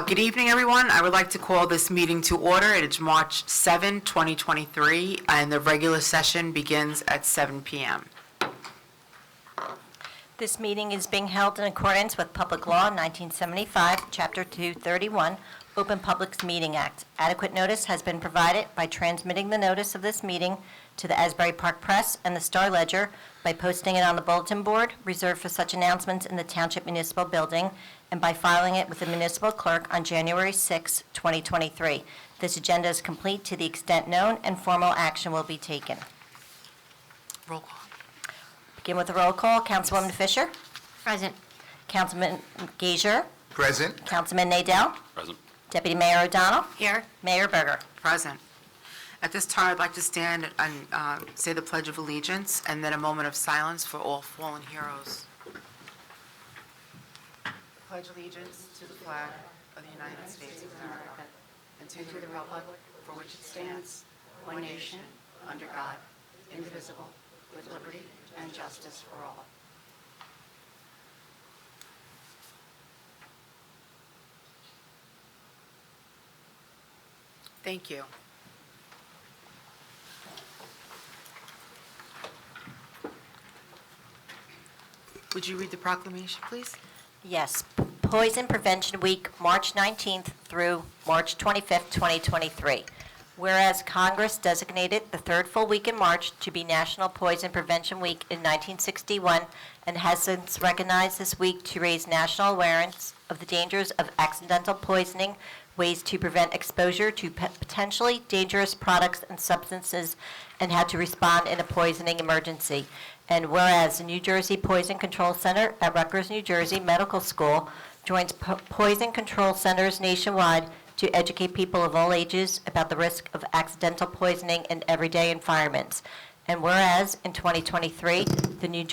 Good evening, everyone. I would like to call this meeting to order. It is March 7, 2023, and the regular session begins at 7 p.m. This meeting is being held in accordance with Public Law 1975, Chapter 231, Open Public Meeting Act. Adequate notice has been provided by transmitting the notice of this meeting to the Asbury Park Press and the Star Ledger by posting it on the bulletin board reserved for such announcements in the Township Municipal Building and by filing it with the municipal clerk on January 6, 2023. This agenda is complete to the extent known, and formal action will be taken. Roll call. Begin with the roll call. Councilwoman Fisher? Present. Councilman Gager? Present. Councilman Nadell? Present. Deputy Mayor O'Donnell? Here. Mayor Berger? Present. At this time, I'd like to stand and say the Pledge of Allegiance and then a moment of silence for all fallen heroes. Pledge allegiance to the flag of the United States of America and to the republic for which it stands, one nation, under God, indivisible, with liberty and justice for all. Thank you. Would you read the proclamation, please? Yes. Poison Prevention Week, March 19th through March 25th, 2023. Whereas Congress designated the third full week in March to be National Poison Prevention Week in 1961 and has since recognized this week to raise national awareness of the dangers of accidental poisoning, ways to prevent exposure to potentially dangerous products and substances, and how to respond in a poisoning emergency. And whereas the New Jersey Poison Control Center at Rutgers, New Jersey Medical School joins poison control centers nationwide to educate people of all ages about the risk of accidental poisoning in everyday environments. And whereas in 2023, the New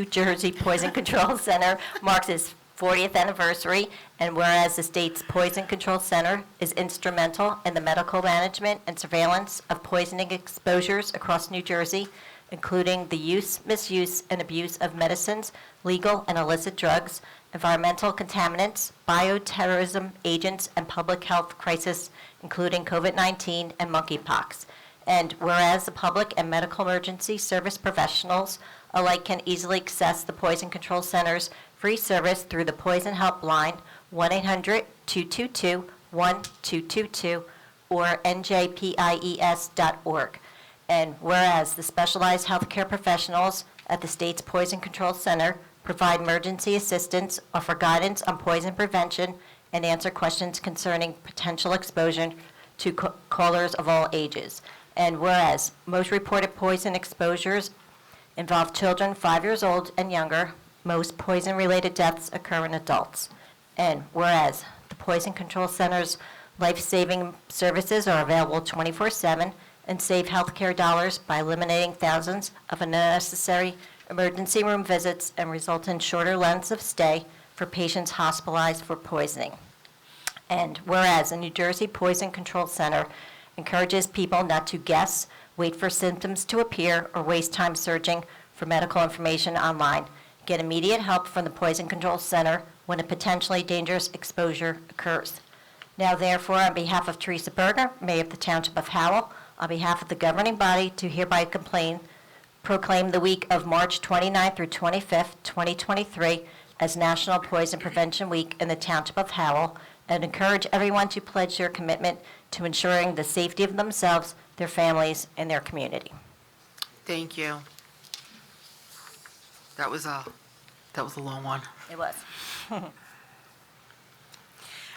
Jersey Poison Control Center marks its 40th anniversary, and whereas the state's Poison Control Center is instrumental in the medical management and surveillance of poisoning exposures across New Jersey, including the use, misuse, and abuse of medicines, legal and illicit drugs, environmental contaminants, bioterrorism agents, and public health crisis, including COVID-19 and monkeypox. And whereas the public and medical emergency service professionals alike can easily access the Poison Control Center's free service through the Poison Helpline, 1-800-222-1222, or njpies.org. And whereas the specialized healthcare professionals at the state's Poison Control Center provide emergency assistance, offer guidance on poison prevention, and answer questions concerning potential exposure to callers of all ages. And whereas most reported poison exposures involve children 5 years old and younger, most poison-related deaths occur in adults. And whereas the Poison Control Center's life-saving services are available 24/7 and save healthcare dollars by eliminating thousands of unnecessary emergency room visits and result in shorter lengths of stay for patients hospitalized for poisoning. And whereas the New Jersey Poison Control Center encourages people not to guess, wait for symptoms to appear, or waste time searching for medical information online. Get immediate help from the Poison Control Center when a potentially dangerous exposure occurs. Now, therefore, on behalf of Teresa Berger, Mayor of the Township of Howell, on behalf of the governing body, to hereby proclaim the week of March 29th through 25th, 2023 as National Poison Prevention Week in the Township of Howell, and encourage everyone to pledge their commitment to ensuring the safety of themselves, their families, and their community. Thank you. That was a long one. It was.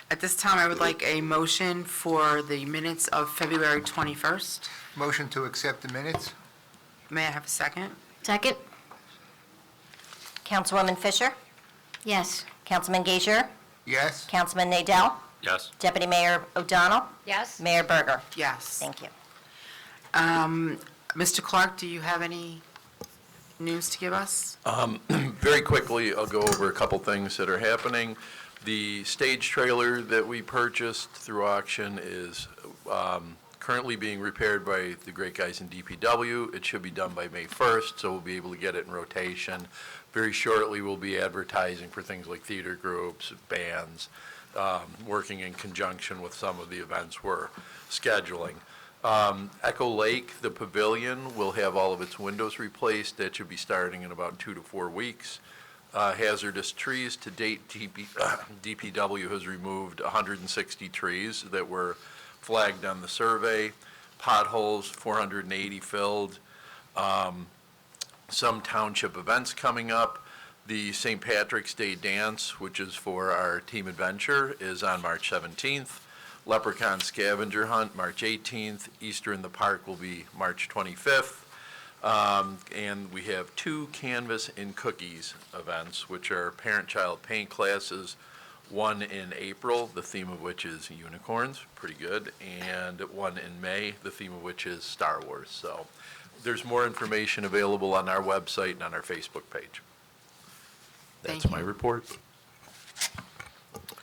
At this time, I would like a motion for the minutes of February 21st. Motion to accept the minutes? May I have a second? Second. Councilwoman Fisher? Yes. Councilman Gager? Yes. Councilman Nadell? Yes. Deputy Mayor O'Donnell? Yes. Mayor Berger? Yes. Thank you. Mr. Clark, do you have any news to give us? Very quickly, I'll go over a couple things that are happening. The stage trailer that we purchased through auction is currently being repaired by the great guys in DPW. It should be done by May 1st, so we'll be able to get it in rotation. Very shortly, we'll be advertising for things like theater groups, bands, working in conjunction with some of the events we're scheduling. Echo Lake, the pavilion, will have all of its windows replaced. That should be starting in about 2 to 4 weeks. Hazardous trees, to date, DPW has removed 160 trees that were flagged on the survey. Potholes, 480 filled. Some township events coming up. The St. Patrick's Day Dance, which is for our team adventure, is on March 17th. Leprechaun Scavenger Hunt, March 18th. Easter in the Park will be March 25th. And we have 2 Canvas and Cookies events, which are parent-child paint classes, one in April, the theme of which is unicorns, pretty good, and one in May, the theme of which is Star Wars. So there's more information available on our website and on our Facebook page. Thank That's you. my report.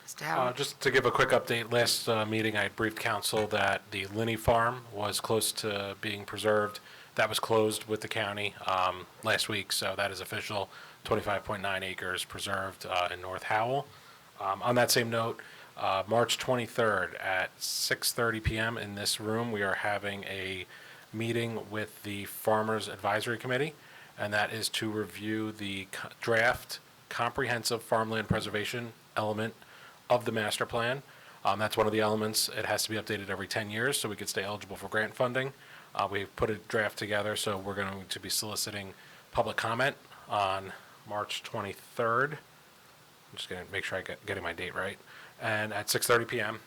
Mr. Howard? Just to give a quick update, last meeting I briefed council that the Linney Farm was close to being preserved. That was closed with the county last week, so that is official. 25.9 acres preserved in North Howell. On that same note, March 23rd at 6:30 p.m. in this room, we are having a meeting with the Farmers Advisory Committee, and that is to review the draft comprehensive farmland preservation element of the master plan. That's one of the elements. It has to be updated every 10 years so we could stay eligible for grant funding. We've put a draft together, so we're going to be soliciting public comment on March 23rd. I'm just going to make sure I'm getting my date right. And at 6:30 p.m.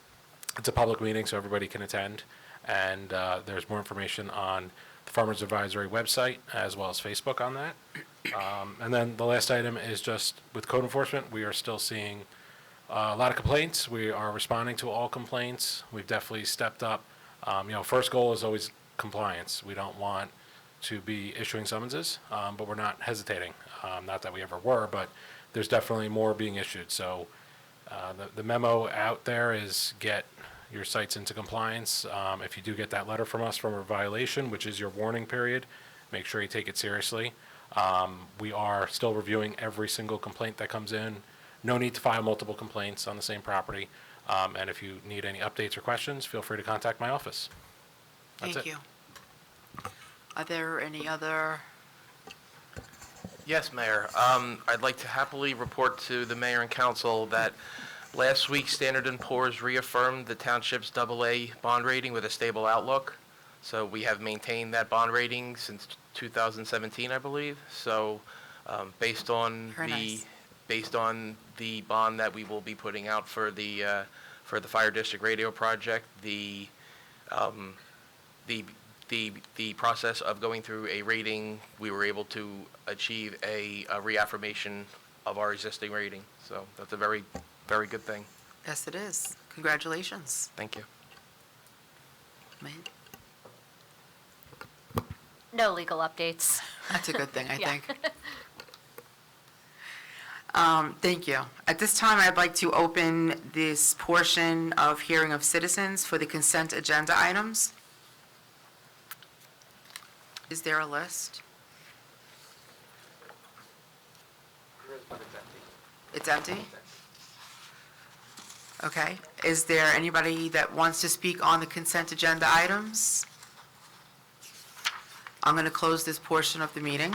It's a public meeting, so everybody can attend. And there's more information on the Farmers Advisory website as well as Facebook on that. And then the last item is just with code enforcement, we are still seeing a lot of complaints. We are responding to all complaints. We've definitely stepped up. First goal is always compliance. We don't want to be issuing summonses, but we're not hesitating. Not that we ever were, but there's definitely more being issued. So the memo out there is get your sites into compliance. If you do get that letter from us from a violation, which is your warning period, make sure you take it seriously. We are still reviewing every single complaint that comes in. No need to file multiple complaints on the same property. And if you need any updates or questions, feel free to contact my office. That's Thank it. you. Are there any other? Yes, Mayor. I'd like to happily report to the mayor and council that last week Standard & Poor's reaffirmed the township's AA bond rating with a stable outlook. So we have maintained that bond rating since 2017, I believe. So based on Very nice. the bond that we will be putting out for the Fire District Radio project, the process of going through a rating, we were able to achieve a reaffirmation of our existing rating. So that's a very, very good thing. Yes, it is. Congratulations. Thank you. Man, No legal updates. that's a good thing, I Yeah. think. Thank you. At this time, I'd like to open this portion of hearing of citizens for the consent agenda items. Is there a list? It's empty? Okay. Is there anybody that wants to speak on the consent agenda items? I'm going to close this portion of the meeting.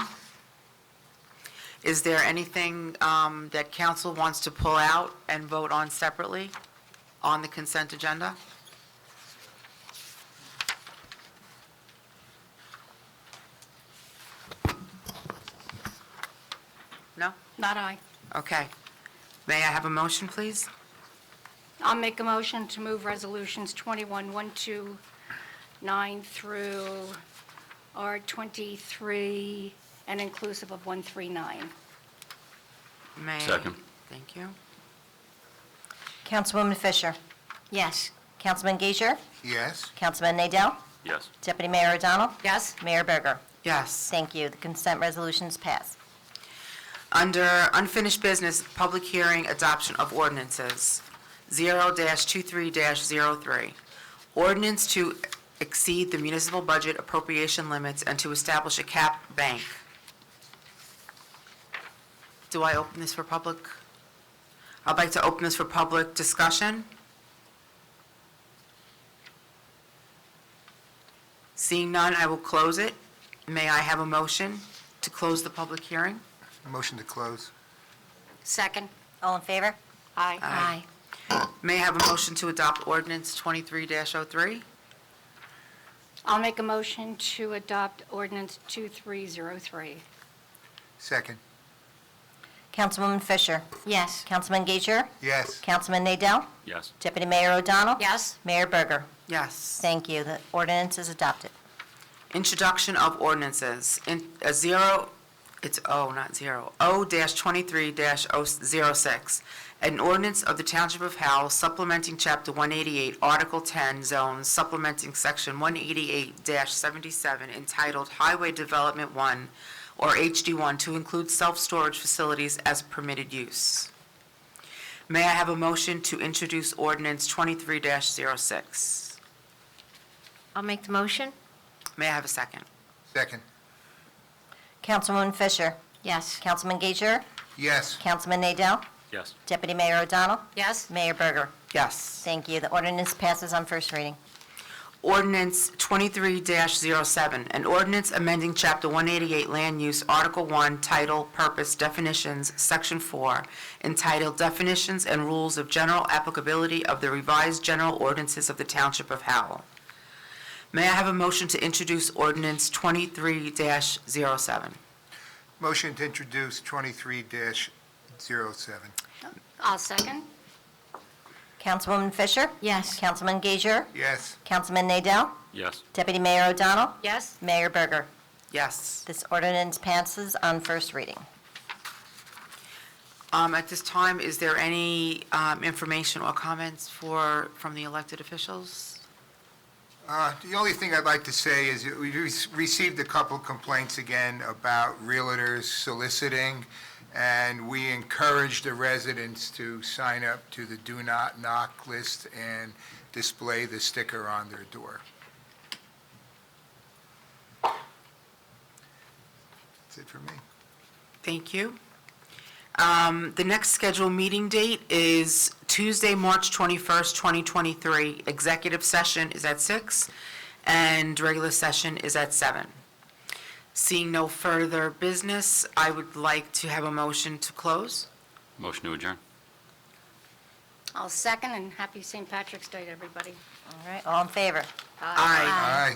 Is there anything that council wants to pull out and vote on separately on the consent agenda? No? Not I. Okay. May I have a motion, please? I'll make a motion to move resolutions 21-129 through R23 and inclusive of 139. May. Second. Thank you. Councilwoman Fisher. Yes. Councilman Gager. Yes. Councilman Nadell. Yes. Deputy Mayor O'Donnell. Yes. Mayor Berger. Yes. Thank you. The consent resolutions pass. Under unfinished business, public hearing, adoption of ordinances, 0-23-03. Ordinance to exceed the municipal budget appropriation limits and to establish a cap bank. Do I open this for public? I'd like to open this for public discussion. Seeing none, I will close it. May I have a motion to close the public hearing? Motion to close. Second. All in favor? Aye. May I have a motion to adopt ordinance 23-03? I'll make a motion to adopt ordinance 2303. Second. Councilwoman Fisher? Yes. Councilman Gager? Yes. Councilman Nadell? Yes. Deputy Mayor O'Donnell? Yes. Mayor Berger? Yes. Thank you. The ordinance is adopted. Introduction of ordinances. O-23-06. An ordinance of the Township of Howell supplementing Chapter 188, Article 10, Zones, supplementing Section 188-77 entitled Highway Development 1, or HD1, to include self-storage facilities as permitted use. May I have a motion to introduce ordinance 23-06? I'll make the motion. May I have a second? Second. Councilwoman Fisher? Yes. Councilman Gager? Yes. Councilman Nadell? Yes. Deputy Mayor O'Donnell? Yes. Mayor Berger? Yes. Thank you. The ordinance passes on first reading. Ordinance 23-07, an ordinance amending Chapter 188 Land Use, Article 1, Title, Purpose, Definitions, Section 4, entitled Definitions and Rules of General Applicability of the Revised General Ordinances of the Township of Howell. May I have a motion to introduce ordinance 23-07? Motion to introduce 23-07. I'll second. Councilwoman Fisher? Yes. Councilman Gager? Yes. Councilman Nadell? Yes. Deputy Mayor O'Donnell? Yes. Mayor Berger? Yes. This ordinance passes on first reading. At this time, is there any information or comments from the elected officials? The only thing I'd like to say is that we received a couple complaints again about realtors soliciting, and we encourage the residents to sign up to the Do Not Knock list and display the sticker on their door. That's it for me. Thank you. The next scheduled meeting date is Tuesday, March 21st, 2023. Executive session is at 6, and regular session is at 7. Seeing no further business, I would like to have a motion to close. Motion to adjourn. I'll second, and happy St. Patrick's Day to everybody. All right, all in favor? Aye. Aye.